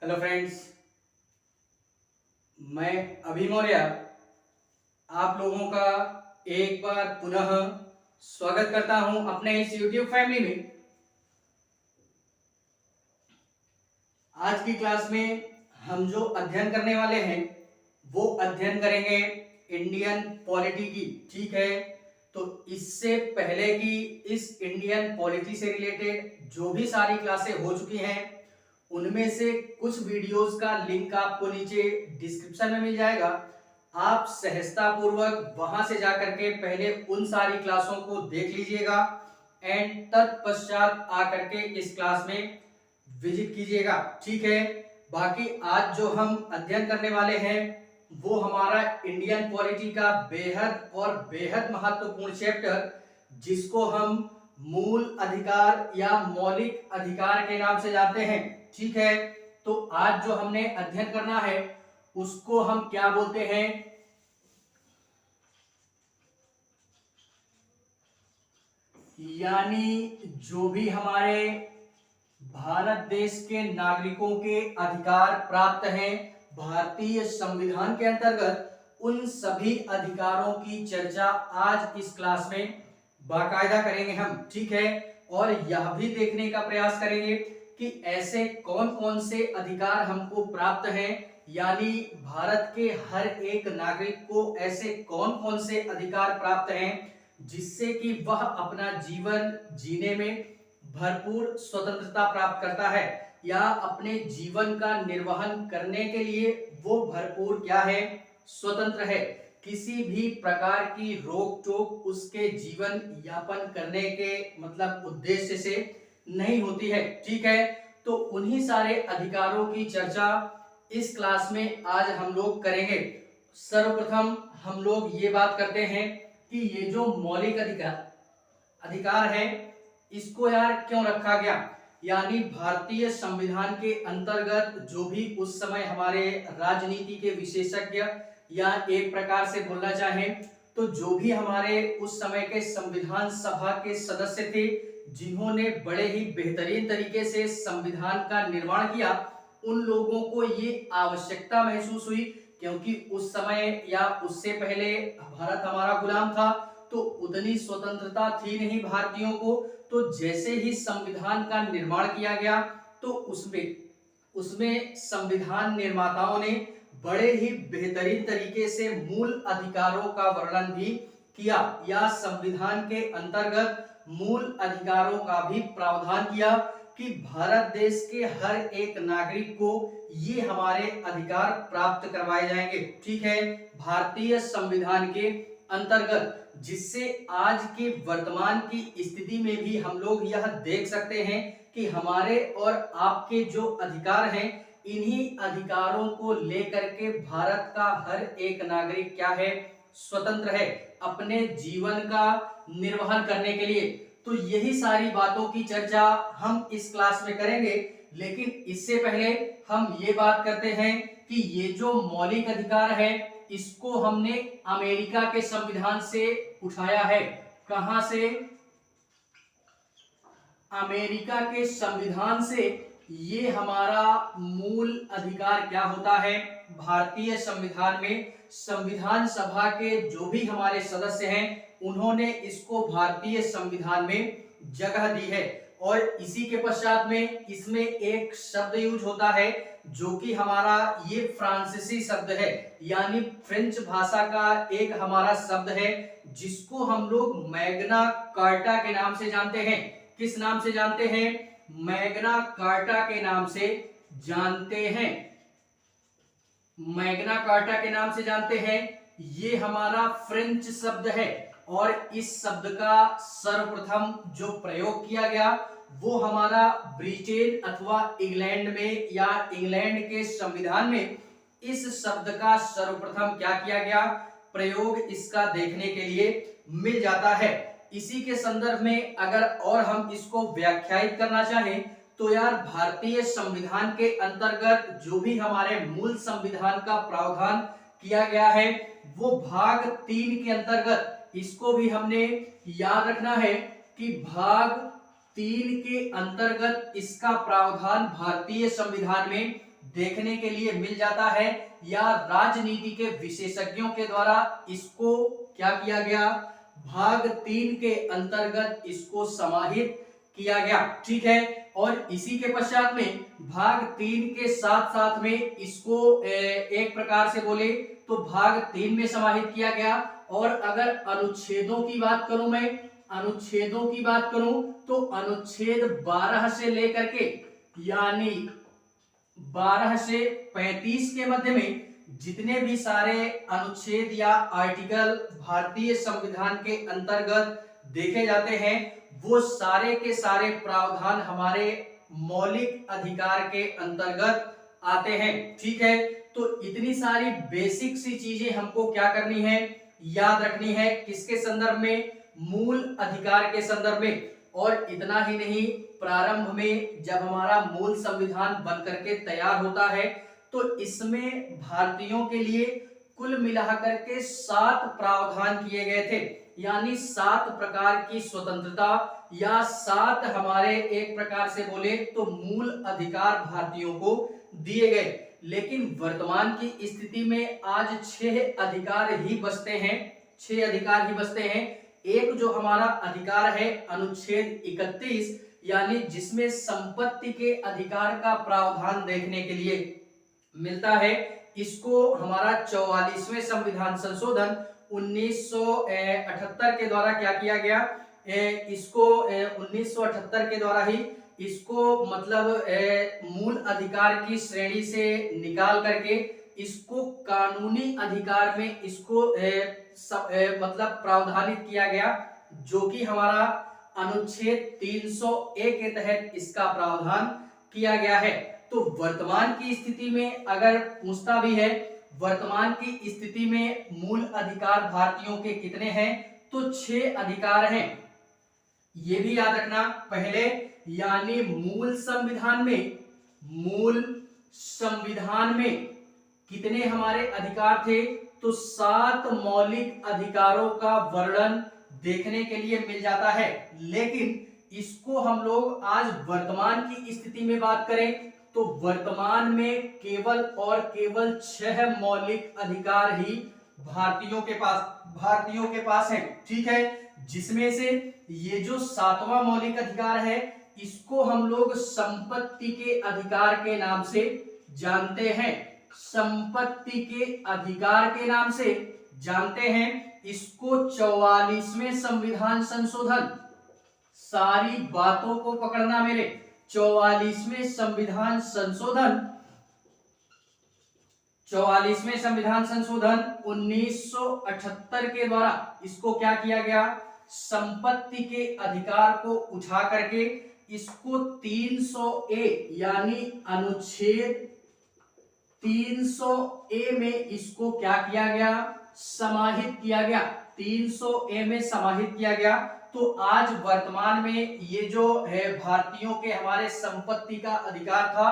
Hello friends, मैं अभी मौर्य आप लोगों का एक बार पुनः स्वागत करता हूं अपने इस YouTube फैमिली में। आज की क्लास में हम जो अध्ययन करने वाले हैं वो अध्ययन करेंगे इंडियन पॉलिटी की। ठीक है, तो इससे पहले की इस इंडियन पॉलिटी से रिलेटेड जो भी सारी क्लासें हो चुकी हैं उनमें से कुछ वीडियोस का लिंक आपको नीचे डिस्क्रिप्शन में मिल जाएगा। आप सहजता पूर्वक वहां से जाकर के पहले उन सारी क्लासों को देख लीजिएगा एंड तत्पश्चात आकर के इस क्लास में विजिट कीजिएगा। ठीक है, बाकी आज जो हम अध्ययन करने वाले हैं वो हमारा इंडियन पॉलिटी का बेहद और बेहद महत्वपूर्ण चैप्टर, जिसको हम मूल अधिकार या मौलिक अधिकार के नाम से जानते हैं। ठीक है, तो आज जो हमने अध्ययन करना है उसको हम क्या बोलते हैं? यानी जो भी हमारे भारत देश के नागरिकों के अधिकार प्राप्त हैं भारतीय संविधान के अंतर्गत, उन सभी अधिकारों की चर्चा आज इस क्लास में बाकायदा करेंगे हम। ठीक है, और यह भी देखने का प्रयास करेंगे कि ऐसे कौन कौन से अधिकार हमको प्राप्त हैं, यानी भारत के हर एक नागरिक को ऐसे कौन कौन से अधिकार प्राप्त हैं जिससे कि वह अपना जीवन जीने में भरपूर स्वतंत्रता प्राप्त करता है या अपने जीवन का निर्वहन करने के लिए वो भरपूर क्या है? स्वतंत्र है। किसी भी प्रकार की रोक टोक उसके जीवन यापन करने के मतलब उद्देश्य से नहीं होती है। ठीक है, तो उन्हीं सारे अधिकारों की चर्चा इस क्लास में आज हम लोग करेंगे। सर्वप्रथम हम लोग ये बात करते हैं कि ये जो मौलिक अधिकार है इसको यार क्यों रखा गया, यानी भारतीय संविधान के अंतर्गत जो भी उस समय हमारे राजनीति के विशेषज्ञ या एक प्रकार से बोलना चाहें तो जो भी हमारे उस समय के संविधान सभा के सदस्य थे जिन्होंने बड़े ही बेहतरीन तरीके से संविधान का निर्माण किया, उन लोगों को ये आवश्यकता महसूस हुई क्योंकि उस समय या उससे पहले भारत हमारा गुलाम था तो उतनी स्वतंत्रता थी नहीं भारतीयों को। तो जैसे ही संविधान का निर्माण किया गया तो उसमें संविधान निर्माताओं ने बड़े ही बेहतरीन तरीके से मूल अधिकारों का वर्णन भी किया या संविधान के अंतर्गत मूल अधिकारों का भी प्रावधान किया कि भारत देश के हर एक नागरिक को ये हमारे अधिकार प्राप्त करवाए जाएंगे। ठीक है, भारतीय संविधान के अंतर्गत, जिससे आज के वर्तमान की स्थिति में भी हम लोग यह देख सकते हैं कि हमारे और आपके जो अधिकार हैं इन्हीं अधिकारों को लेकर के भारत का हर एक नागरिक क्या है? स्वतंत्र है अपने जीवन का निर्वहन करने के लिए। तो यही सारी बातों की चर्चा हम इस क्लास में करेंगे, लेकिन इससे पहले हम ये बात करते हैं कि ये जो मौलिक अधिकार है इसको हमने अमेरिका के संविधान से उठाया है। कहां से? अमेरिका के संविधान से। ये हमारा मूल अधिकार क्या होता है? भारतीय संविधान में संविधान सभा के जो भी हमारे सदस्य हैं उन्होंने इसको भारतीय संविधान में जगह दी है और इसी के पश्चात में इसमें एक शब्द यूज होता है जो कि हमारा ये फ्रांसीसी शब्द है, यानी फ्रेंच भाषा का एक हमारा शब्द है जिसको हम लोग मैग्ना कार्टा के नाम से जानते हैं। किस नाम से जानते हैं? मैग्ना कार्टा के नाम से जानते हैं। मैग्ना कार्टा के नाम से जानते हैं। ये हमारा फ्रेंच शब्द है और इस शब्द का सर्वप्रथम जो प्रयोग किया गया वो हमारा ब्रिटेन अथवा इंग्लैंड में या इंग्लैंड के संविधान में इस शब्द का सर्वप्रथम क्या किया गया? प्रयोग इसका देखने के लिए मिल जाता है। इसी के संदर्भ में अगर और हम इसको व्याख्यायित करना चाहें तो यार भारतीय संविधान के अंतर्गत जो भी हमारे मूल संविधान का प्रावधान किया गया है वो भाग 3 के अंतर्गत, इसको भी हमने याद रखना है कि भाग 3 के अंतर्गत इसका प्रावधान भारतीय संविधान में देखने के लिए मिल जाता है, या राजनीति के विशेषज्ञों के द्वारा इसको क्या किया गया, भाग 3 के अंतर्गत इसको समाहित किया गया। ठीक है, और इसी के पश्चात में भाग 3 के साथ साथ में इसको एक प्रकार से बोले तो भाग 3 में समाहित किया गया। और अगर अनुच्छेदों की बात करूं, मैं अनुच्छेदों की बात करूं तो अनुच्छेद 12 से लेकर के यानी 12 से 35 के मध्य में जितने भी सारे अनुच्छेद या आर्टिकल भारतीय संविधान के अंतर्गत देखे जाते हैं वो सारे के सारे प्रावधान हमारे मौलिक अधिकार के अंतर्गत आते हैं। ठीक है, तो इतनी सारी बेसिक सी चीजें हमको क्या करनी है, याद रखनी है, किसके संदर्भ में, मूल अधिकार के संदर्भ में। और इतना ही नहीं, प्रारंभ में जब हमारा मूल संविधान बन करके तैयार होता है तो इसमें भारतीयों के लिए कुल मिलाकर के 7 प्रावधान किए गए थे, यानी 7 प्रकार की स्वतंत्रता या 7 हमारे एक प्रकार से बोले तो मूल अधिकार भारतीयों को दिए गए। लेकिन वर्तमान की स्थिति में आज 6 अधिकार ही बचते हैं, 6 अधिकार ही बचते हैं। एक जो हमारा अधिकार है अनुच्छेद 31, यानी जिसमें संपत्ति के अधिकार का प्रावधान देखने के लिए मिलता है, इसको हमारा 44वें संविधान संशोधन 1978 के द्वारा क्या किया गया, इसको 1978 के द्वारा ही इसको मतलब मूल अधिकार की श्रेणी से निकाल करके इसको कानूनी अधिकार में इसको मतलब प्रावधानित किया गया, जो कि हमारा अनुच्छेद 301 के तहत इसका प्रावधान किया गया है। तो वर्तमान की स्थिति में अगर पूछता भी है, वर्तमान की स्थिति में मूल अधिकार भारतीयों के कितने हैं, तो 6 अधिकार हैं। ये भी याद रखना पहले, यानी मूल संविधान में कितने हमारे अधिकार थे, तो 7 मौलिक अधिकारों का वर्णन देखने के लिए मिल जाता है। लेकिन इसको हम लोग आज वर्तमान की स्थिति में बात करें तो वर्तमान में केवल और केवल 6 मौलिक अधिकार ही भारतीयों के पास है। ठीक है, जिसमें से ये जो 7वां मौलिक अधिकार है इसको हम लोग संपत्ति के अधिकार के नाम से जानते हैं, संपत्ति के अधिकार के नाम से जानते हैं। इसको 44वें संविधान संशोधन, सारी बातों को पकड़ना मेरे, 44वें संविधान संशोधन 1978 के द्वारा इसको क्या किया गया, संपत्ति के अधिकार को उठा करके इसको 300A यानी अनुच्छेद 300A में इसको क्या किया गया, समाहित किया गया, 300A में समाहित किया गया। तो आज वर्तमान में ये जो है भारतीयों के हमारे संपत्ति का अधिकार था,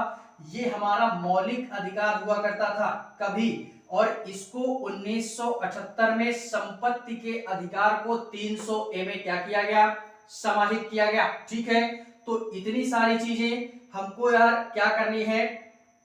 ये हमारा मौलिक अधिकार हुआ करता था कभी, और इसको 1978 में संपत्ति के अधिकार को 300A में क्या किया गया, समाहित किया गया। ठीक है, तो इतनी सारी चीजें हमको यार क्या करनी है,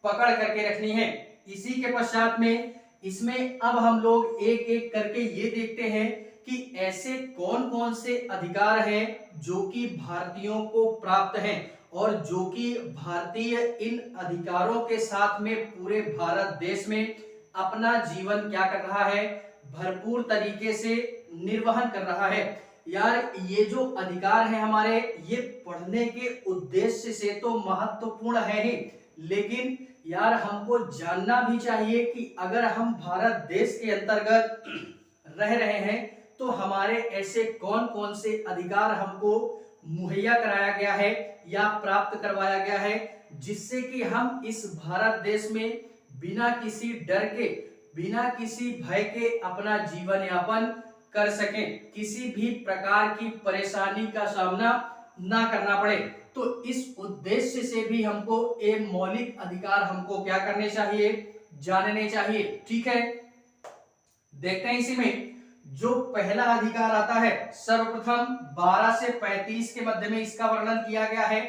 पकड़ करके रखनी है। इसी के पश्चात में इसमें अब हम लोग एक एक करके ये देखते हैं कि ऐसे कौन कौन से अधिकार हैं जो कि भारतीयों को प्राप्त हैं और जो कि भारतीय इन अधिकारों के साथ में पूरे भारत देश में अपना जीवन क्या कर रहा है, भरपूर तरीके से निर्वहन कर रहा है। यार ये जो अधिकार है हमारे, ये पढ़ने के उद्देश्य से तो महत्वपूर्ण है ही, लेकिन यार हमको जानना भी चाहिए कि अगर हम भारत देश के अंतर्गत रह रहे हैं तो हमारे ऐसे कौन कौन से अधिकार हमको मुहैया कराया गया है या प्राप्त करवाया गया है, जिससे कि हम इस भारत देश में बिना किसी डर के, बिना किसी भय के अपना जीवन यापन कर सकें, किसी भी प्रकार की परेशानी का सामना ना करना पड़े। तो इस उद्देश्य से भी हमको ये मौलिक अधिकार हमको क्या करने चाहिए, जानने चाहिए। ठीक है, देखते हैं इसी में जो पहला अधिकार आता है, सर्वप्रथम 12 से 35 के मध्य में इसका वर्णन किया गया है।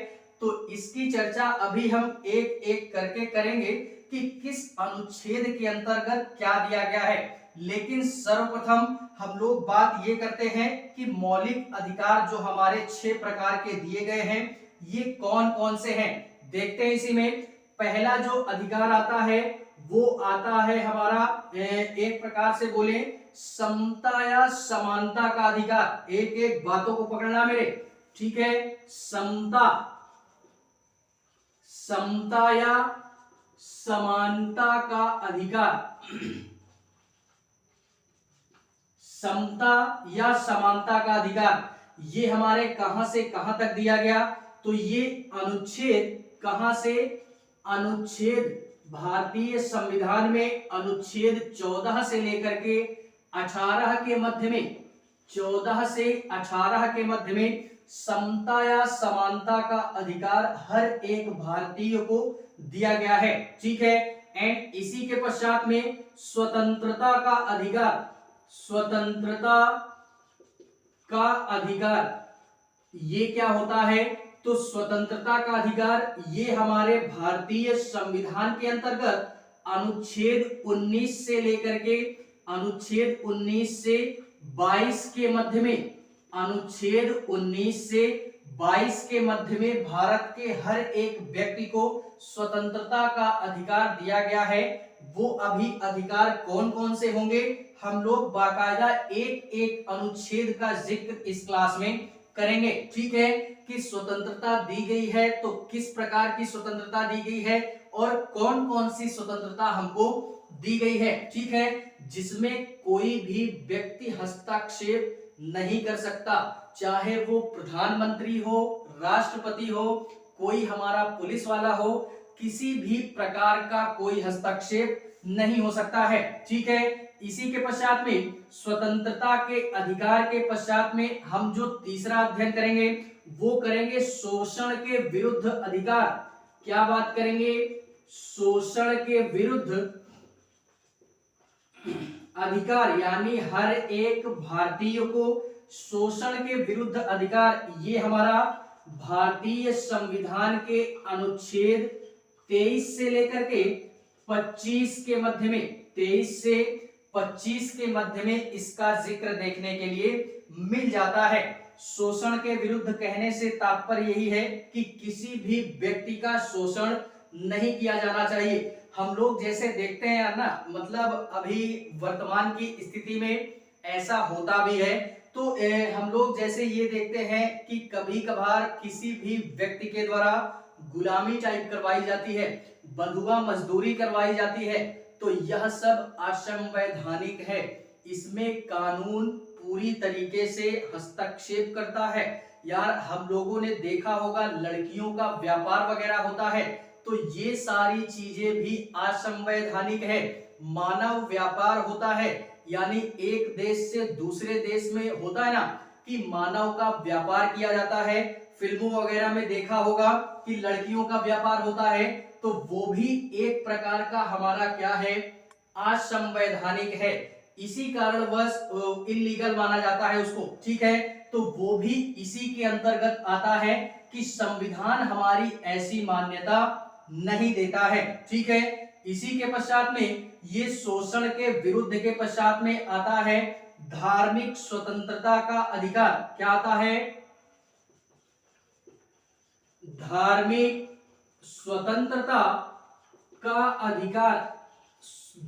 तो इसकी चर्चा अभी हम एक एक करके करेंगे कि किस अनुच्छेद के अंतर्गत क्या दिया गया है। लेकिन सर्वप्रथम हम लोग बात ये करते हैं कि मौलिक अधिकार जो हमारे 6 प्रकार के दिए गए हैं ये कौन कौन से हैं। देखते हैं इसी में पहला जो अधिकार आता है वो आता है हमारा एक प्रकार से बोले समता या समानता का अधिकार। एक एक बातों को पकड़ना मेरे, ठीक है। समता, समता या समानता का अधिकार, समता या समानता का अधिकार ये हमारे कहां से कहां तक दिया गया, तो ये अनुच्छेद कहां से, अनुच्छेद भारतीय संविधान में अनुच्छेद 14 से लेकर के 18 के मध्य में, 14 से 18 के मध्य में समता या समानता का अधिकार हर एक भारतीय को दिया गया है। ठीक है, एंड इसी के पश्चात में स्वतंत्रता का अधिकार, स्वतंत्रता का अधिकार ये क्या होता है, तो स्वतंत्रता का अधिकार ये हमारे भारतीय संविधान के अंतर्गत अनुच्छेद 19 से लेकर के अनुच्छेद 19 से 22 के मध्य में, अनुच्छेद 19 से 22 के मध्य में भारत के हर एक व्यक्ति को स्वतंत्रता का अधिकार दिया गया है। वो अभी अधिकार कौन कौन से होंगे हम लोग बाकायदा एक एक अनुच्छेद का जिक्र इस क्लास में करेंगे। ठीक है, कि स्वतंत्रता दी गई है तो किस प्रकार की स्वतंत्रता दी गई है और कौन कौन सी स्वतंत्रता हमको दी गई है। ठीक है, जिसमें कोई भी व्यक्ति हस्तक्षेप नहीं कर सकता, चाहे वो प्रधानमंत्री हो, राष्ट्रपति हो, कोई हमारा पुलिस वाला हो, किसी भी प्रकार का कोई हस्तक्षेप नहीं हो सकता है। ठीक है, इसी के पश्चात में स्वतंत्रता के अधिकार के पश्चात में हम जो तीसरा अध्ययन करेंगे वो करेंगे शोषण के विरुद्ध अधिकार। क्या बात करेंगे, शोषण के विरुद्ध अधिकार, यानी हर एक भारतीय को शोषण के विरुद्ध अधिकार ये हमारा भारतीय संविधान के अनुच्छेद 23 से लेकर के 25 के मध्य में, 23 से 25 के मध्य में इसका जिक्र देखने के लिए मिल जाता है। शोषण के विरुद्ध कहने से तात्पर्य यही है कि किसी भी व्यक्ति का शोषण नहीं किया जाना चाहिए। हम लोग जैसे देखते हैं ना, मतलब अभी वर्तमान की स्थिति में ऐसा होता भी है, तो हम लोग जैसे ये देखते हैं कि कभी कभार किसी भी व्यक्ति के द्वारा गुलामी टाइप करवाई जाती है, बंधुआ मजदूरी करवाई जाती है, तो यह सब असंवैधानिक है। इसमें कानून पूरी तरीके से हस्तक्षेप करता है। यार हम लोगों ने देखा होगा लड़कियों का व्यापार वगैरह होता है, तो ये सारी चीजें भी असंवैधानिक है। मानव व्यापार होता है, यानी एक देश से दूसरे देश में होता है ना कि मानव का व्यापार किया जाता है। फिल्मों वगैरह में देखा होगा कि लड़कियों का व्यापार होता है, तो वो भी एक प्रकार का हमारा क्या है, असंवैधानिक है। इसी कारणवश इल्लीगल माना जाता है उसको। ठीक है, तो वो भी इसी के अंतर्गत आता है कि संविधान हमारी ऐसी मान्यता नहीं देता है। ठीक है, इसी के पश्चात में ये शोषण के विरुद्ध के पश्चात में आता है धार्मिक स्वतंत्रता का अधिकार। क्या आता है, धार्मिक स्वतंत्रता का अधिकार।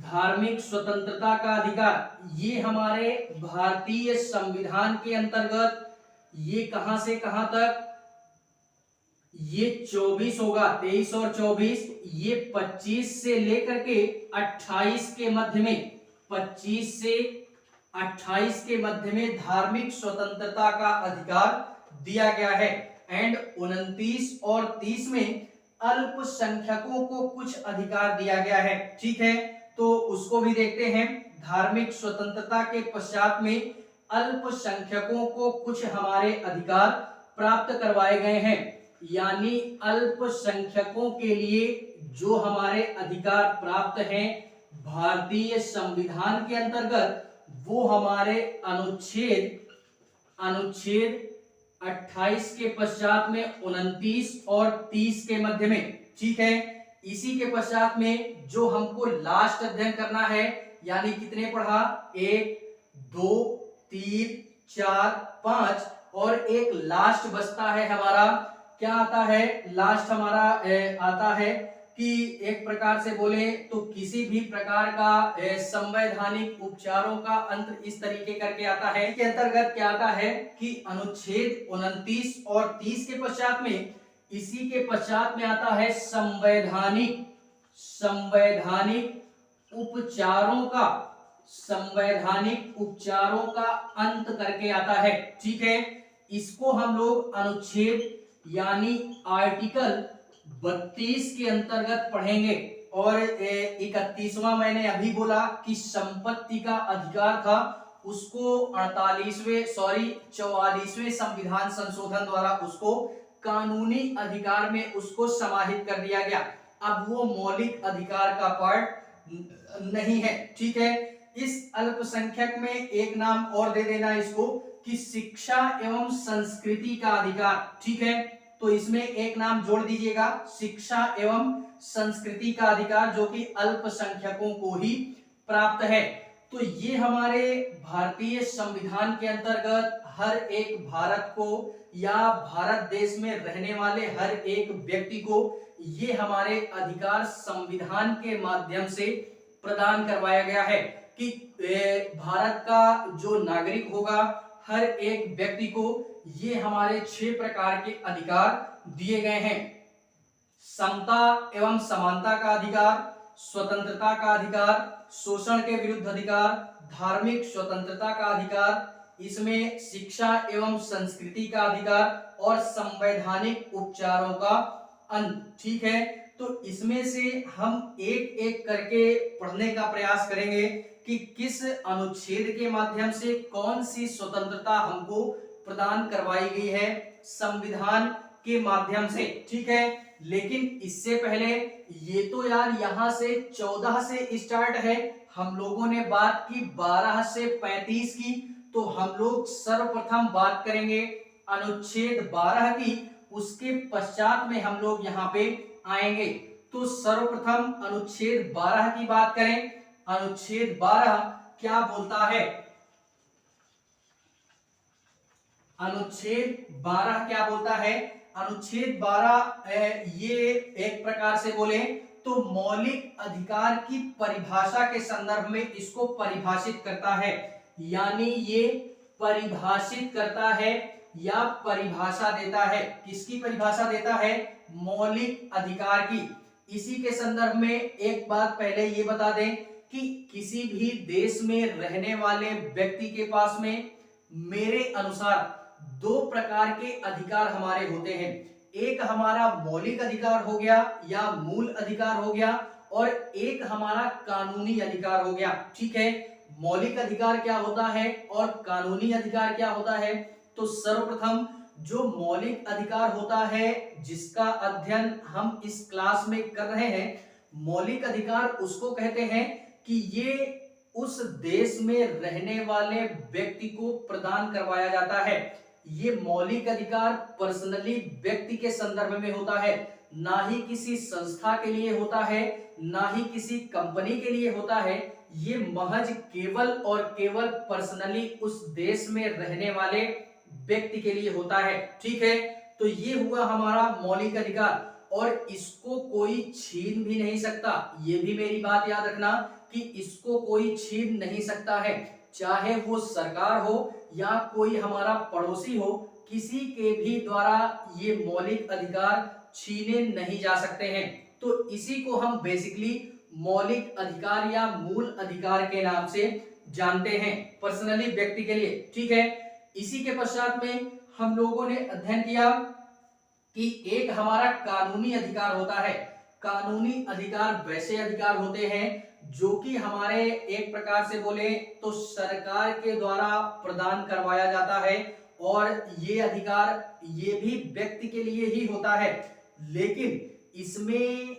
धार्मिक स्वतंत्रता का अधिकार ये हमारे भारतीय संविधान के अंतर्गत ये कहां से कहां तक, ये 24 होगा, 23 और 24, ये 25 से लेकर के 28 के मध्य में, 25 से 28 के मध्य में धार्मिक स्वतंत्रता का अधिकार दिया गया है। एंड 29 और 30 में अल्पसंख्यकों को कुछ अधिकार दिया गया है। ठीक है, तो उसको भी देखते हैं। धार्मिक स्वतंत्रता के पश्चात में अल्पसंख्यकों को कुछ हमारे अधिकार प्राप्त करवाए गए हैं। यानी अल्पसंख्यकों के लिए जो हमारे अधिकार प्राप्त हैं भारतीय संविधान के अंतर्गत, वो हमारे अनुच्छेद 28 के पश्चात में 29 और 30 के मध्य में, ठीक है। इसी के पश्चात में जो हमको लास्ट अध्ययन करना है, यानी कितने पढ़ा, 1 2 3 4 5 और एक लास्ट बचता है हमारा, क्या आता है लास्ट हमारा आता है कि एक प्रकार से बोले तो किसी भी प्रकार का संवैधानिक उपचारों का अंत इस तरीके करके आता है। के अंतर्गत क्या आता है कि अनुच्छेद 29 और 30 के पश्चात में, इसी के पश्चात में आता है संवैधानिक उपचारों का अंत करके आता है, ठीक है। इसको हम लोग अनुच्छेद यानी आर्टिकल 32 के अंतर्गत पढ़ेंगे। और 31वां मैंने अभी बोला कि संपत्ति का अधिकार था, उसको 44वें संविधान संशोधन द्वारा उसको कानूनी अधिकार में उसको समाहित कर दिया गया। अब वो मौलिक अधिकार का पार्ट नहीं है, ठीक है। इस अल्पसंख्यक में एक नाम और दे देना इसको कि शिक्षा एवं संस्कृति का अधिकार, ठीक है। तो इसमें एक नाम जोड़ दीजिएगा, शिक्षा एवं संस्कृति का अधिकार, जो कि अल्पसंख्यकों को ही प्राप्त है। तो ये हमारे भारतीय संविधान के अंतर्गत हर एक भारत को या भारत देश में रहने वाले हर एक व्यक्ति को ये हमारे अधिकार संविधान के माध्यम से प्रदान करवाया गया है कि भारत का जो नागरिक होगा, हर एक व्यक्ति को ये हमारे 6 प्रकार के अधिकार दिए गए हैं। समता एवं समानता का अधिकार, स्वतंत्रता का अधिकार, शोषण के विरुद्ध अधिकार, धार्मिक स्वतंत्रता का अधिकार, इसमें शिक्षा एवं संस्कृति का अधिकार और संवैधानिक उपचारों का अंत, ठीक है। तो इसमें से हम एक एक करके पढ़ने का प्रयास करेंगे कि किस अनुच्छेद के माध्यम से कौन सी स्वतंत्रता हमको प्रदान करवाई गई है संविधान के माध्यम से, ठीक है। लेकिन इससे पहले ये तो यार यहाँ से 14 से स्टार्ट है, हम लोगों ने बात की 12 से 35 की, तो हम लोग सर्वप्रथम बात करेंगे अनुच्छेद 12 की, उसके पश्चात में हम लोग यहाँ पे आएंगे। तो सर्वप्रथम अनुच्छेद 12 की बात करें। अनुच्छेद 12 क्या बोलता है? अनुच्छेद 12 क्या बोलता है? अनुच्छेद 12 ये एक प्रकार से बोले तो मौलिक अधिकार की परिभाषा के संदर्भ में इसको परिभाषित करता है, यानी ये परिभाषित करता है या परिभाषा देता है। किसकी परिभाषा देता है? मौलिक अधिकार की। इसी के संदर्भ में एक बात पहले ये बता दें कि किसी भी देश में रहने वाले व्यक्ति के पास में मेरे अनुसार 2 प्रकार के अधिकार हमारे होते हैं। एक हमारा मौलिक अधिकार हो गया या मूल अधिकार हो गया, और एक हमारा कानूनी अधिकार हो गया, ठीक है। मौलिक अधिकार क्या होता है और कानूनी अधिकार क्या होता है? तो सर्वप्रथम जो मौलिक अधिकार होता है जिसका अध्ययन हम इस क्लास में कर रहे हैं, मौलिक अधिकार उसको कहते हैं कि ये उस देश में रहने वाले व्यक्ति को प्रदान करवाया जाता है। ये मौलिक अधिकार पर्सनली व्यक्ति के संदर्भ में होता है, ना ही किसी संस्था के लिए होता है, ना ही किसी कंपनी के लिए होता है। ये महज केवल और केवल पर्सनली उस देश में रहने वाले व्यक्ति के लिए होता है, ठीक है। तो ये हुआ हमारा मौलिक अधिकार, और इसको कोई छीन भी नहीं सकता। ये भी मेरी बात याद रखना कि इसको कोई छीन नहीं सकता है, चाहे वो सरकार हो या कोई हमारा पड़ोसी हो, किसी के भी द्वारा ये मौलिक अधिकार छीने नहीं जा सकते हैं। तो इसी को हम बेसिकली मौलिक अधिकार या मूल अधिकार के नाम से जानते हैं, पर्सनली व्यक्ति के लिए, ठीक है। इसी के पश्चात में हम लोगों ने अध्ययन किया कि एक हमारा कानूनी अधिकार होता है। कानूनी अधिकार वैसे अधिकार होते हैं जो कि हमारे एक प्रकार से बोले तो सरकार के द्वारा प्रदान करवाया जाता है, और ये अधिकार ये भी व्यक्ति के लिए ही होता है, लेकिन इसमें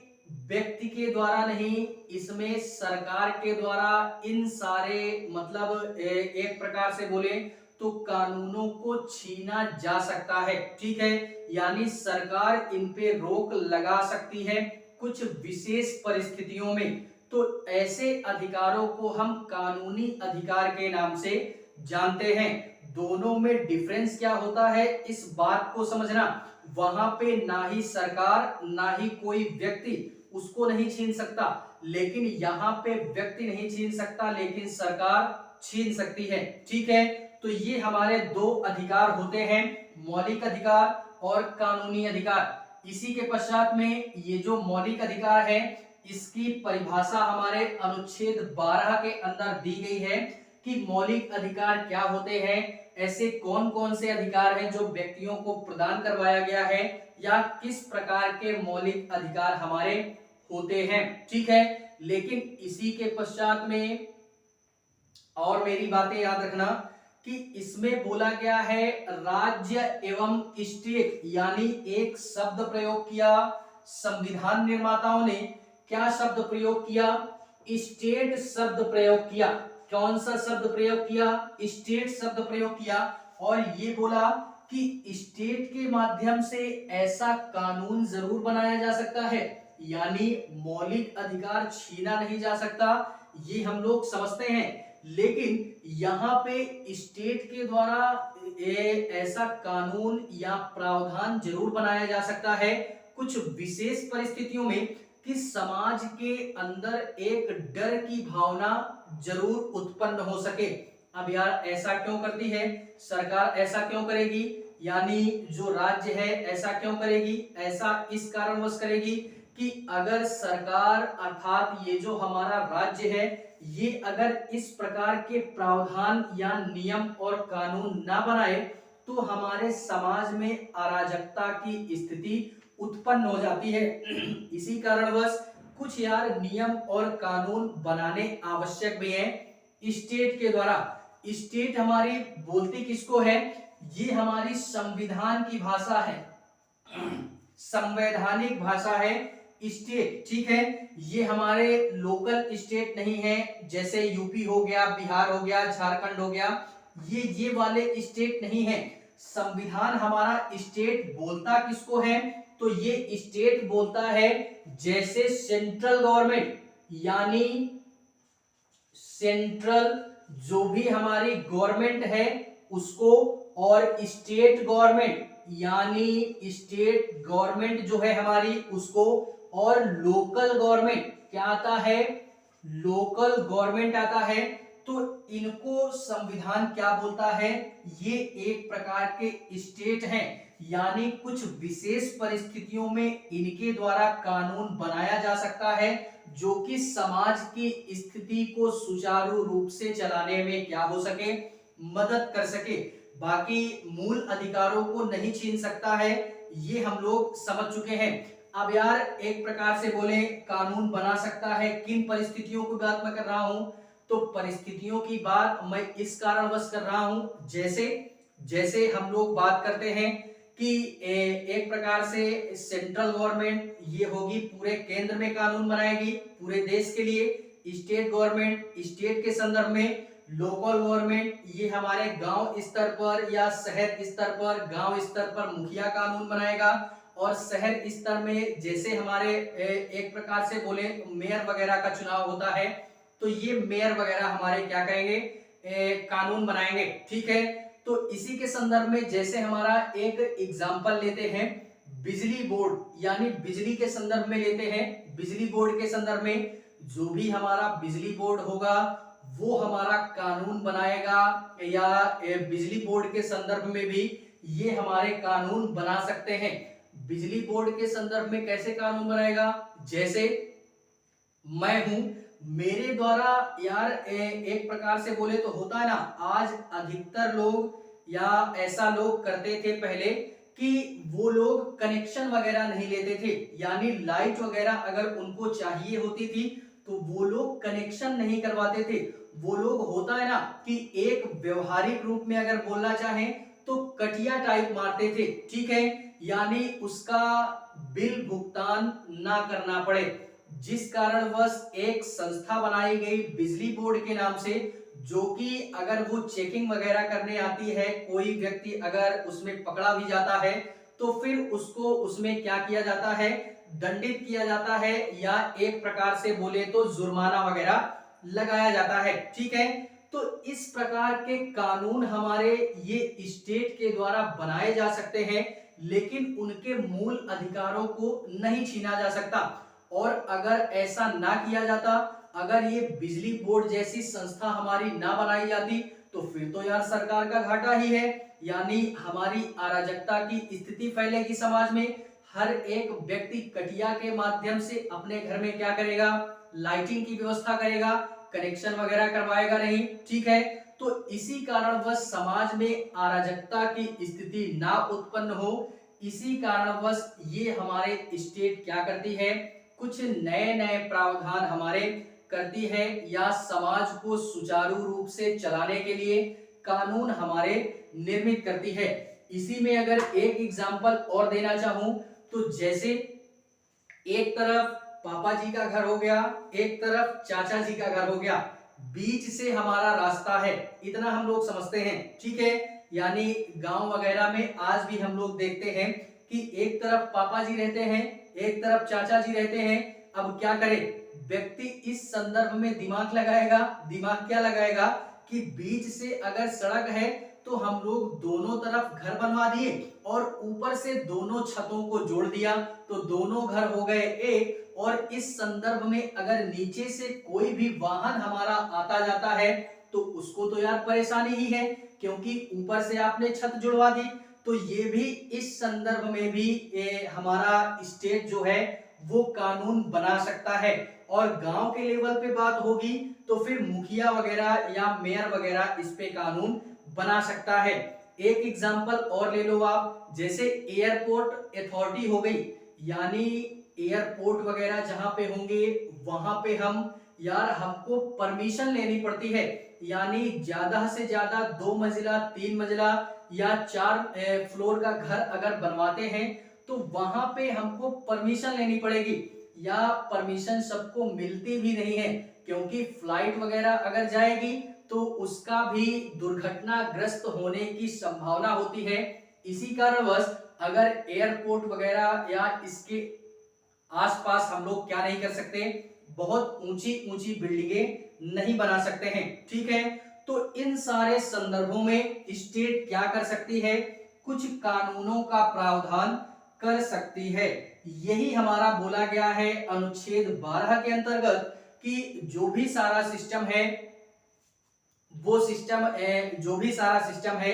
व्यक्ति के द्वारा नहीं, इसमें सरकार के द्वारा इन सारे मतलब एक प्रकार से बोले तो कानूनों को छीना जा सकता है। ठीक है, यानी सरकार इन पे रोक लगा सकती है कुछ विशेष परिस्थितियों में। तो ऐसे अधिकारों को हम कानूनी अधिकार के नाम से जानते हैं। दोनों में डिफरेंस क्या होता है इस बात को समझना। वहां पे ना ही सरकार ना ही कोई व्यक्ति उसको नहीं छीन सकता, लेकिन यहाँ पे व्यक्ति नहीं छीन सकता लेकिन सरकार छीन सकती है। ठीक है, तो ये हमारे दो अधिकार होते हैं, मौलिक अधिकार और कानूनी अधिकार। इसी के पश्चात में ये जो मौलिक अधिकार है इसकी परिभाषा हमारे अनुच्छेद 12 के अंदर दी गई है कि मौलिक अधिकार क्या होते हैं, ऐसे कौन कौन से अधिकार हैं जो व्यक्तियों को प्रदान करवाया गया है, या किस प्रकार के मौलिक अधिकार हमारे होते हैं। ठीक है, लेकिन इसी के पश्चात में और मेरी बातें याद रखना कि इसमें बोला गया है राज्य एवं स्टेट, यानी एक शब्द प्रयोग किया संविधान निर्माताओं ने। क्या शब्द प्रयोग किया? स्टेट शब्द प्रयोग किया। कौन सा शब्द प्रयोग किया? स्टेट शब्द प्रयोग किया। और ये बोला कि स्टेट के माध्यम से ऐसा कानून जरूर बनाया जा सकता है, यानी मौलिक अधिकार छीना नहीं जा सकता, ये हम लोग समझते हैं। लेकिन यहाँ पे स्टेट के द्वारा ऐसा कानून या प्रावधान जरूर बनाया जा सकता है कुछ विशेष परिस्थितियों में कि समाज के अंदर एक डर की भावना जरूर उत्पन्न हो सके। अब यार ऐसा क्यों करती है सरकार, ऐसा क्यों करेगी, यानी जो राज्य है ऐसा क्यों करेगी? ऐसा इस कारणवश करेगी कि अगर सरकार अर्थात ये जो हमारा राज्य है ये अगर इस प्रकार के प्रावधान या नियम और कानून ना बनाए तो हमारे समाज में अराजकता की स्थिति उत्पन्न हो जाती है। इसी कारणवश कुछ यार नियम और कानून बनाने आवश्यक भी हैं स्टेट के द्वारा। स्टेट हमारी बोलती किसको है? ये हमारी संविधान की भाषा है, संवैधानिक भाषा है स्टेट। ठीक है, ये हमारे लोकल स्टेट नहीं है, जैसे यूपी हो गया, बिहार हो गया, झारखंड हो गया, ये वाले स्टेट नहीं है। संविधान हमारा स्टेट बोलता किसको है? तो ये स्टेट बोलता है जैसे सेंट्रल गवर्नमेंट, यानी सेंट्रल जो भी हमारी गवर्नमेंट है उसको, और स्टेट गवर्नमेंट यानी स्टेट गवर्नमेंट जो है हमारी उसको, और लोकल गवर्नमेंट क्या आता है? लोकल गवर्नमेंट आता है। तो इनको संविधान क्या बोलता है? ये एक प्रकार के स्टेट हैं, यानी कुछ विशेष परिस्थितियों में इनके द्वारा कानून बनाया जा सकता है जो कि समाज की स्थिति को सुचारू रूप से चलाने में क्या हो सके? मदद कर सके। बाकी मूल अधिकारों को नहीं छीन सकता है, ये हम लोग समझ चुके हैं। अब यार एक प्रकार से बोले कानून बना सकता है, किन परिस्थितियों की बात मैं कर रहा हूं? तो परिस्थितियों की बात मैं इस कारणवश कर रहा हूं, जैसे हम लोग बात करते हैं कि एक प्रकार से सेंट्रल गवर्नमेंट ये होगी, पूरे केंद्र में कानून बनाएगी पूरे देश के लिए। स्टेट गवर्नमेंट स्टेट के संदर्भ में, लोकल गवर्नमेंट ये हमारे गांव स्तर पर या शहर स्तर पर, गांव स्तर पर मुखिया कानून बनाएगा, और शहर स्तर में जैसे हमारे एक प्रकार से बोले मेयर वगैरह का चुनाव होता है तो ये मेयर वगैरह हमारे क्या करेंगे? कानून बनाएंगे। ठीक है, तो इसी के संदर्भ में जैसे हमारा एक एग्जांपल लेते हैं बिजली बोर्ड, यानी बिजली के संदर्भ में लेते हैं। बिजली बोर्ड के संदर्भ में जो भी हमारा बिजली बोर्ड होगा वो हमारा कानून बनाएगा, या बिजली बोर्ड के संदर्भ में भी ये हमारे कानून बना सकते हैं। बिजली बोर्ड के संदर्भ में कैसे कानून बनाएगा? जैसे मैं हूं, मेरे द्वारा यार एक प्रकार से बोले तो होता है ना, आज अधिकतर लोग या ऐसा लोग करते थे पहले कि वो लोग कनेक्शन वगैरह नहीं लेते थे, यानी लाइट वगैरह अगर उनको चाहिए होती थी तो वो लोग कनेक्शन नहीं करवाते थे। वो लोग होता है ना कि एक व्यवहारिक रूप में अगर बोलना चाहें तो कटिया टाइप मारते थे, ठीक है, यानी उसका बिल भुगतान ना करना पड़े, जिस कारणवश एक संस्था बनाई गई बिजली बोर्ड के नाम से, जो कि अगर वो चेकिंग वगैरह करने आती है, कोई व्यक्ति अगर उसमें पकड़ा भी जाता है तो फिर उसको उसमें क्या किया जाता है, दंडित किया जाता है, या एक प्रकार से बोले तो जुर्माना वगैरह लगाया जाता है, ठीक है। तो इस प्रकार के कानून हमारे ये स्टेट के द्वारा बनाए जा सकते हैं, लेकिन उनके मूल अधिकारों को नहीं छीना जा सकता। और अगर ऐसा ना किया जाता, अगर ये बिजली बोर्ड जैसी संस्था हमारी ना बनाई जाती, तो फिर तो यार सरकार का घाटा ही है, यानी हमारी अराजकता की स्थिति फैलेगी समाज में। हर एक व्यक्ति कटिया के माध्यम से अपने घर में क्या करेगा, लाइटिंग की व्यवस्था करेगा, कनेक्शन वगैरह करवाएगा नहीं, ठीक है। तो इसी कारणवश समाज में अराजकता की स्थिति ना उत्पन्न हो, इसी कारणवश ये हमारे स्टेट क्या करती है, कुछ नए नए प्रावधान हमारे करती है, या समाज को सुचारू रूप से चलाने के लिए कानून हमारे निर्मित करती है। इसी में अगर एक एग्जांपल और देना चाहूं, तो जैसे एक तरफ पापा जी का घर हो गया, एक तरफ चाचा जी का घर हो गया, बीच से हमारा रास्ता है, इतना हम लोग समझते हैं, ठीक है। यानी गांव वगैरह में आज भी हम लोग देखते हैं कि एक तरफ पापा जी रहते हैं, एक तरफ चाचा जी रहते हैं। अब क्या करे व्यक्ति, इस संदर्भ में दिमाग लगाएगा, दिमाग क्या लगाएगा कि बीच से अगर सड़क है तो हम लोग दोनों तरफ घर बनवा दिए और ऊपर से दोनों छतों को जोड़ दिया, तो दोनों घर हो गए एक। और इस संदर्भ में अगर नीचे से कोई भी वाहन हमारा आता जाता है तो उसको तो यार परेशानी ही है, क्योंकि ऊपर से आपने छत जुड़वा दी। तो ये भी इस संदर्भ में भी हमारा स्टेट जो है वो कानून बना सकता है। और गांव के लेवल पे बात होगी तो फिर मुखिया वगैरह या मेयर वगैरह इस पे कानून बना सकता है। एक एग्जांपल और ले लो आप, जैसे एयरपोर्ट अथॉरिटी हो गई, यानी एयरपोर्ट वगैरह जहां पे होंगे वहां पे हमको परमिशन लेनी पड़ती है, यानी ज्यादा से ज्यादा 2 मंजिला 3 मंजिला या 4 फ्लोर का घर अगर बनवाते हैं तो वहां पे हमको परमिशन लेनी पड़ेगी, या परमिशन सबको मिलती भी नहीं है, क्योंकि फ्लाइट वगैरह अगर जाएगी तो उसका भी दुर्घटनाग्रस्त होने की संभावना होती है। इसी कारणवश अगर एयरपोर्ट वगैरह या इसके आसपास हम लोग क्या नहीं कर सकते, बहुत ऊंची ऊंची बिल्डिंगें नहीं बना सकते हैं, ठीक है। तो इन सारे संदर्भों में स्टेट क्या कर सकती है, कुछ कानूनों का प्रावधान कर सकती है। यही हमारा बोला गया है अनुच्छेद 12 के अंतर्गत कि जो भी सारा सिस्टम है वो सिस्टम जो भी सारा सिस्टम है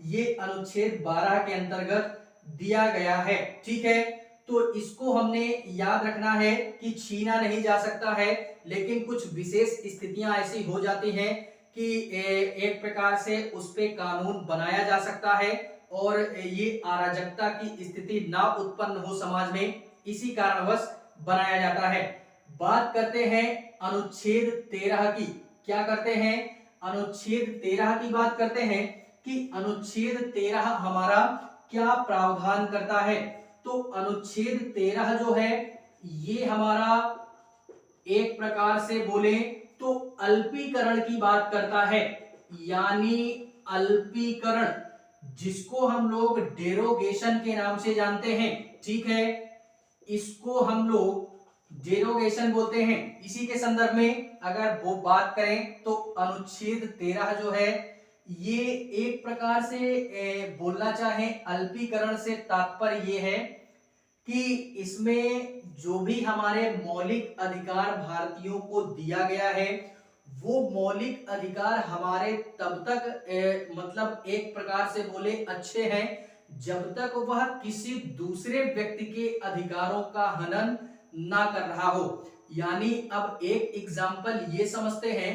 ये अनुच्छेद 12 के अंतर्गत दिया गया है, ठीक है। तो इसको हमने याद रखना है कि छीना नहीं जा सकता है, लेकिन कुछ विशेष स्थितियां ऐसी हो जाती हैं कि एक प्रकार से उस पे कानून बनाया जा सकता है और ये अराजकता की स्थिति ना उत्पन्न हो समाज में, इसी कारणवश बनाया जाता है। बात करते हैं अनुच्छेद 13 की। क्या करते हैं, अनुच्छेद 13 की बात करते हैं कि अनुच्छेद 13 हमारा क्या प्रावधान करता है। तो अनुच्छेद 13 जो है ये हमारा एक प्रकार से बोले तो अल्पीकरण की बात करता है, यानी अल्पीकरण जिसको हम लोग डेरोगेशन के नाम से जानते हैं, ठीक है, इसको हम लोग डेरोगेशन बोलते हैं। इसी के संदर्भ में अगर वो बात करें तो अनुच्छेद 13 जो है ये एक प्रकार से बोलना चाहे अल्पीकरण से तात्पर्य ये है कि इसमें जो भी हमारे मौलिक अधिकार भारतीयों को दिया गया है वो मौलिक अधिकार हमारे तब तक मतलब एक प्रकार से बोले अच्छे हैं जब तक वह किसी दूसरे व्यक्ति के अधिकारों का हनन ना कर रहा हो। यानी अब एक एग्जाम्पल ये समझते हैं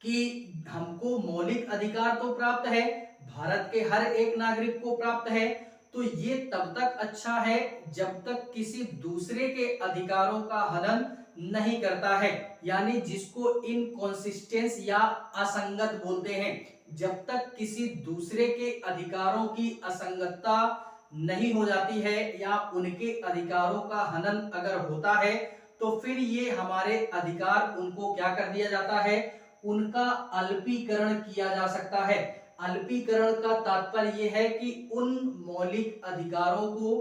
कि हमको मौलिक अधिकार तो प्राप्त है, भारत के हर एक नागरिक को प्राप्त है, तो ये तब तक अच्छा है जब तक किसी दूसरे के अधिकारों का हनन नहीं करता है, यानी जिसको इनकॉन्सिस्टेंस या असंगत बोलते हैं। जब तक किसी दूसरे के अधिकारों की असंगतता नहीं हो जाती है या उनके अधिकारों का हनन अगर होता है, तो फिर ये हमारे अधिकार उनको क्या कर दिया जाता है, उनका अल्पीकरण किया जा सकता है। अल्पीकरण का तात्पर्य यह है कि उन मौलिक अधिकारों को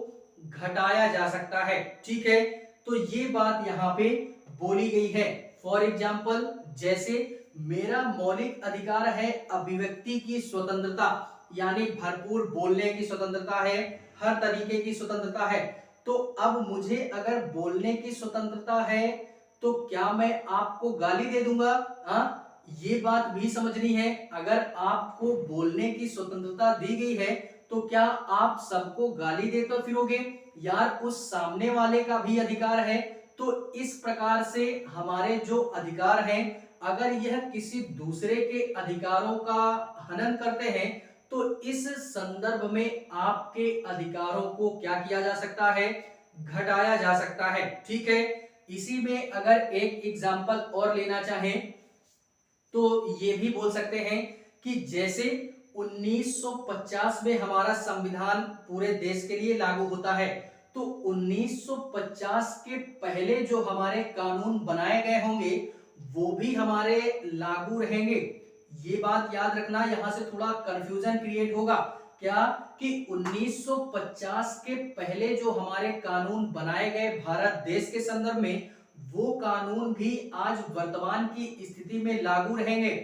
घटाया जा सकता है। ठीक है, तो ये बात यहाँ पे बोली गई है। फॉर एग्जाम्पल, जैसे मेरा मौलिक अधिकार है अभिव्यक्ति की स्वतंत्रता, यानी भरपूर बोलने की स्वतंत्रता है, हर तरीके की स्वतंत्रता है। तो अब मुझे अगर बोलने की स्वतंत्रता है तो क्या मैं आपको गाली दे दूंगा? हाँ, ये बात भी समझनी है। अगर आपको बोलने की स्वतंत्रता दी गई है तो क्या आप सबको गाली देते फिरोगे? यार, उस सामने वाले का भी अधिकार है। तो इस प्रकार से हमारे जो अधिकार हैं, अगर यह किसी दूसरे के अधिकारों का हनन करते हैं तो इस संदर्भ में आपके अधिकारों को क्या किया जा सकता है, घटाया जा सकता है। ठीक है, इसी में अगर एक एग्जांपल और लेना चाहें तो ये भी बोल सकते हैं कि जैसे 1950 में हमारा संविधान पूरे देश के लिए लागू होता है, तो 1950 के पहले जो हमारे कानून बनाए गए होंगे वो भी हमारे लागू रहेंगे। ये बात याद रखना, यहां से थोड़ा कंफ्यूजन क्रिएट होगा क्या कि 1950 के पहले जो हमारे कानून बनाए गए भारत देश के संदर्भ में, वो कानून भी आज वर्तमान की स्थिति में लागू रहेंगे।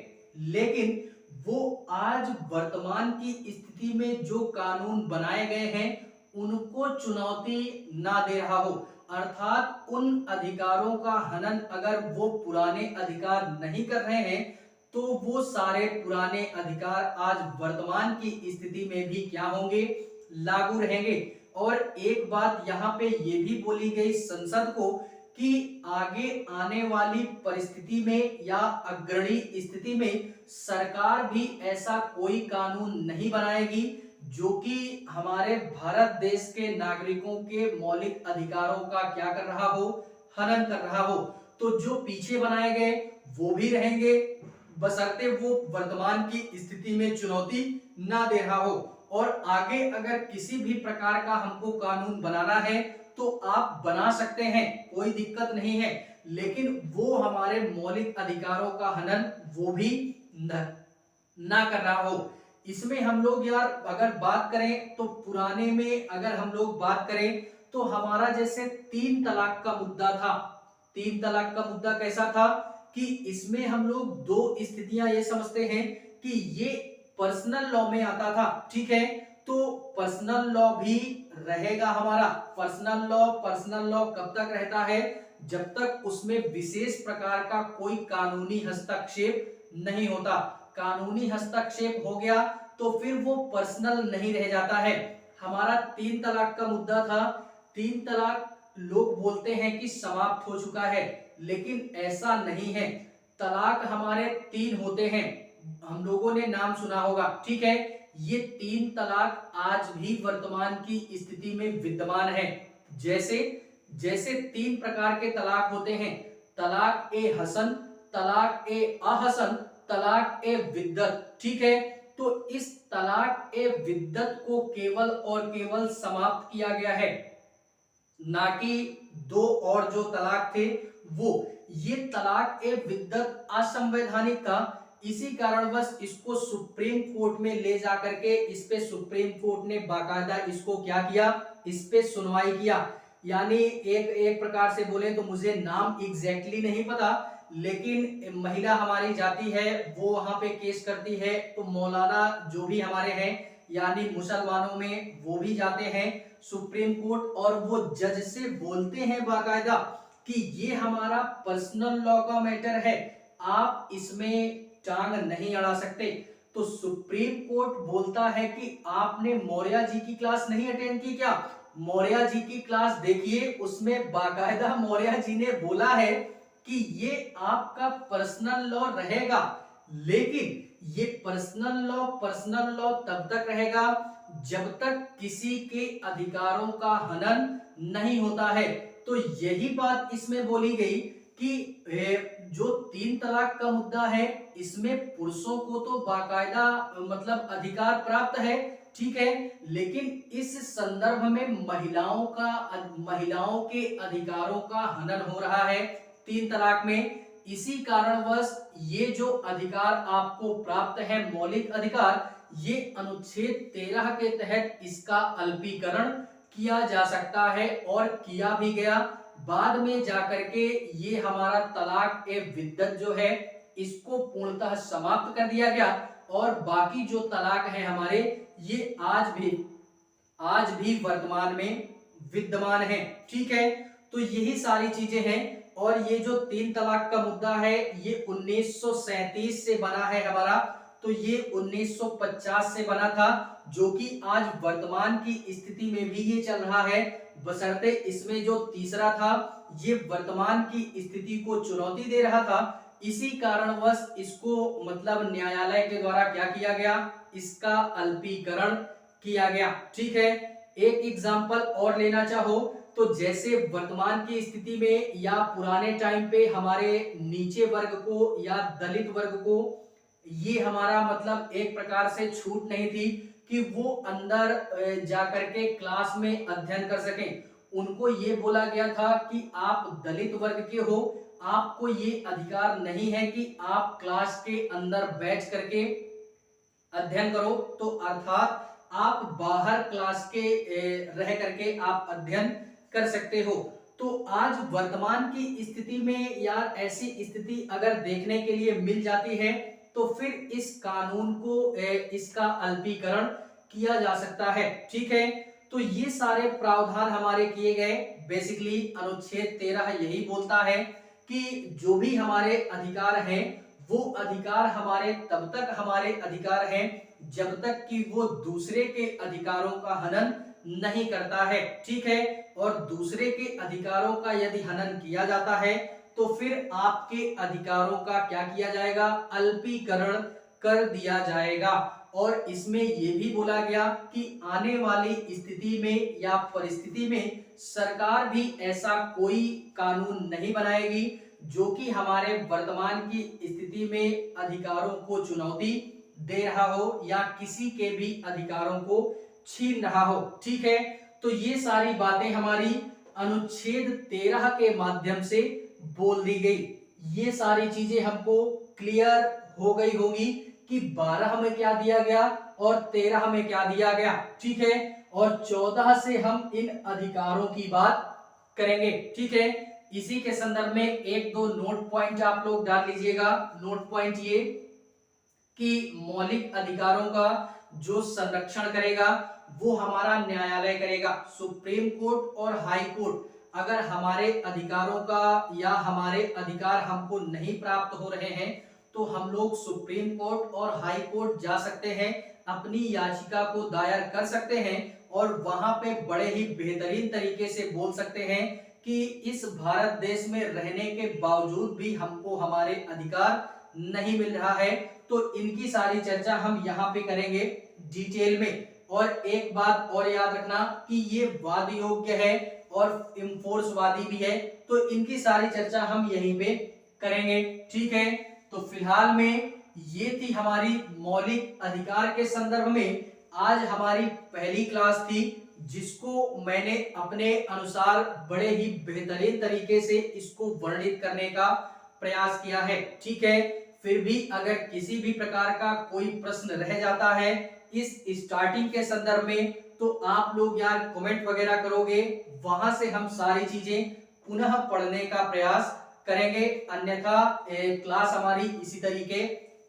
लेकिन वो आज वर्तमान की स्थिति में जो कानून बनाए गए हैं उनको चुनौती ना दे रहा हो, अर्थात उन अधिकारों का हनन अगर वो पुराने अधिकार नहीं कर रहे हैं तो वो सारे पुराने अधिकार आज वर्तमान की स्थिति में भी क्या होंगे, लागू रहेंगे। और एक बात यहाँ पे ये भी बोली गई संसद को कि आगे आने वाली परिस्थिति में या अग्रणी स्थिति में सरकार भी ऐसा कोई कानून नहीं बनाएगी जो कि हमारे भारत देश के नागरिकों के मौलिक अधिकारों का क्या कर रहा हो, हनन कर रहा हो। तो जो पीछे बनाए गए वो भी रहेंगे, बशर्ते वो वर्तमान की स्थिति में चुनौती ना दे रहा हो। और आगे अगर किसी भी प्रकार का हमको कानून बनाना है तो आप बना सकते हैं, कोई दिक्कत नहीं है, लेकिन वो हमारे मौलिक अधिकारों का हनन वो भी ना कर रहा हो। इसमें हम लोग यार अगर बात करें तो पुराने में अगर हम लोग बात करें तो हमारा जैसे 3 तलाक का मुद्दा था। 3 तलाक का मुद्दा कैसा था कि इसमें हम लोग दो स्थितियां ये समझते हैं कि ये पर्सनल लॉ में आता था। ठीक है, तो पर्सनल लॉ भी रहेगा हमारा। पर्सनल लॉ कब तक रहता है, जब तक उसमें विशेष प्रकार का कोई कानूनी हस्तक्षेप नहीं होता। कानूनी हस्तक्षेप हो गया तो फिर वो पर्सनल नहीं रह जाता है। हमारा 3 तलाक का मुद्दा था। 3 तलाक लोग बोलते हैं कि समाप्त हो चुका है, लेकिन ऐसा नहीं है। तलाक हमारे 3 होते हैं, हम लोगों ने नाम सुना होगा। ठीक है, ये 3 तलाक आज भी वर्तमान की स्थिति में विद्यमान है। जैसे जैसे 3 प्रकार के तलाक होते हैं, तलाक ए हसन, तलाक ए अहसन, तलाक ए विद्दत। ठीक है, तो इस तलाक ए विद्दत को केवल और केवल समाप्त किया गया है, ना कि 2 और जो तलाक थे वो। ये तलाक ए विद्दत असंवैधानिक था, इसी कारणवश इसको सुप्रीम कोर्ट में ले जाकर के इस पे सुप्रीम कोर्ट ने बाकायदा इसको क्या किया, इस पे सुनवाई किया। यानी एक प्रकार से बोले तो मुझे नाम एग्जैक्टली नहीं पता, लेकिन महिला हमारी जाती है वो वहां पे केस करती है, तो मौलाना जो भी हमारे हैं यानी मुसलमानों में वो भी जाते हैं सुप्रीम कोर्ट और वो जज से बोलते हैं बाकायदा कि ये हमारा पर्सनल लॉ का मैटर है, आप इसमें टांग नहीं अड़ा सकते। तो सुप्रीम कोर्ट बोलता है कि आपने मौर्य जी की क्लास नहीं अटेंड की क्या? मौर्य जी की क्लास देखिए, उसमें बाकायदा मौर्य जी ने बोला है कि ये आपका पर्सनल लॉ रहेगा, लेकिन ये पर्सनल लॉ तब तक रहेगा जब तक किसी के अधिकारों का हनन नहीं होता है। तो यही बात इसमें बोली गई कि जो तीन तलाक का मुद्दा है इसमें पुरुषों को तो बाकायदा मतलब अधिकार प्राप्त है, ठीक है, लेकिन इस संदर्भ में महिलाओं के अधिकारों का हनन हो रहा है तीन तलाक में। इसी कारणवश ये जो अधिकार आपको प्राप्त है मौलिक अधिकार, ये अनुच्छेद 13 के तहत इसका अल्पीकरण किया जा सकता है और किया भी गया। बाद में जाकर के ये हमारा तलाक ए विद्दत जो है इसको पूर्णतः समाप्त कर दिया गया और बाकी जो तलाक है हमारे ये आज भी वर्तमान में विद्यमान है, ठीक है। तो यही सारी चीजें हैं और ये जो तीन तलाक का मुद्दा है ये 1937 से बना है हमारा, तो ये 1950 से बना था, जो कि आज वर्तमान की स्थिति में भी ये चल रहा है, बशर्ते इसमें जो तीसरा था ये वर्तमान की स्थिति को चुनौती दे रहा था। इसी कारणवश इसको मतलब न्यायालय के द्वारा क्या किया गया, इसका अल्पीकरण किया गया, ठीक है। एक एग्जांपल और लेना चाहो तो जैसे वर्तमान की स्थिति में या पुराने टाइम पे हमारे नीचे वर्ग को या दलित वर्ग को ये हमारा मतलब एक प्रकार से छूट नहीं थी कि वो अंदर जाकर के क्लास में अध्ययन कर सकें। उनको ये बोला गया था कि आप दलित वर्ग के हो, आपको ये अधिकार नहीं है कि आप क्लास के अंदर बैठ करके अध्ययन करो, तो अर्थात आप बाहर क्लास के रह करके आप अध्ययन कर सकते हो। तो आज वर्तमान की स्थिति में यार ऐसी स्थिति अगर देखने के लिए मिल जाती है तो फिर इस कानून को इसका अल्पीकरण किया जा सकता है, ठीक है। तो ये सारे प्रावधान हमारे किए गए। बेसिकली अनुच्छेद 13 यही बोलता है कि जो भी हमारे अधिकार हैं वो अधिकार हमारे तब तक हमारे अधिकार हैं जब तक कि वो दूसरे के अधिकारों का हनन नहीं करता है, ठीक है। और दूसरे के अधिकारों का यदि हनन किया जाता है तो फिर आपके अधिकारों का क्या किया जाएगा, अल्पीकरण कर दिया जाएगा। और इसमें यह भी बोला गया कि आने वाली स्थिति में या परिस्थिति में सरकार भी ऐसा कोई कानून नहीं बनाएगी जो कि हमारे वर्तमान की स्थिति में अधिकारों को चुनौती दे रहा हो या किसी के भी अधिकारों को छीन रहा हो, ठीक है। तो ये सारी बातें हमारी अनुच्छेद 13 के माध्यम से बोल दी गई। ये सारी चीजें हमको क्लियर हो गई होगी कि 12 में क्या दिया गया और 13 में क्या दिया गया, ठीक है। और 14 से हम इन अधिकारों की बात करेंगे, ठीक है। इसी के संदर्भ में एक दो नोट पॉइंट आप लोग डाल लीजिएगा। नोट पॉइंट ये कि मौलिक अधिकारों का जो संरक्षण करेगा वो हमारा न्यायालय करेगा, सुप्रीम कोर्ट और हाई कोर्ट। अगर हमारे अधिकारों का या हमारे अधिकार हमको नहीं प्राप्त हो रहे हैं तो हम लोग सुप्रीम कोर्ट और हाई कोर्ट जा सकते हैं, अपनी याचिका को दायर कर सकते हैं और वहां पे बड़े ही बेहतरीन तरीके से बोल सकते हैं कि इस भारत देश में रहने के बावजूद भी हमको हमारे अधिकार नहीं मिल रहा है। तो इनकी सारी चर्चा हम यहाँ पे करेंगे डिटेल में। और एक बात और याद रखना कि ये वाद योग्य है और इंफोर्स वादी भी है, तो इनकी सारी चर्चा हम यहीं पे करेंगे, ठीक है। तो फिलहाल में ये थी हमारी मौलिक अधिकार के संदर्भ में आज हमारी पहली क्लास थी, जिसको मैंने अपने अनुसार बड़े ही बेहतरीन तरीके से इसको वर्णित करने का प्रयास किया है, ठीक है। फिर भी अगर किसी भी प्रकार का कोई प्रश्न रह जाता है इस स्टार्टिंग के संदर्भ में तो आप लोग यार कमेंट वगैरह करोगे, वहां से हम सारी चीजें पुनः पढ़ने का प्रयास करेंगे। अन्यथा क्लास हमारी इसी तरीके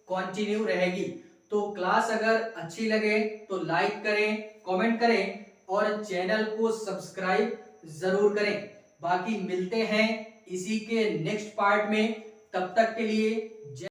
कंटिन्यू रहेगी। तो क्लास अगर अच्छी लगे तो लाइक करें, कमेंट करें और चैनल को सब्सक्राइब जरूर करें। बाकी मिलते हैं इसी के नेक्स्ट पार्ट में, तब तक के लिए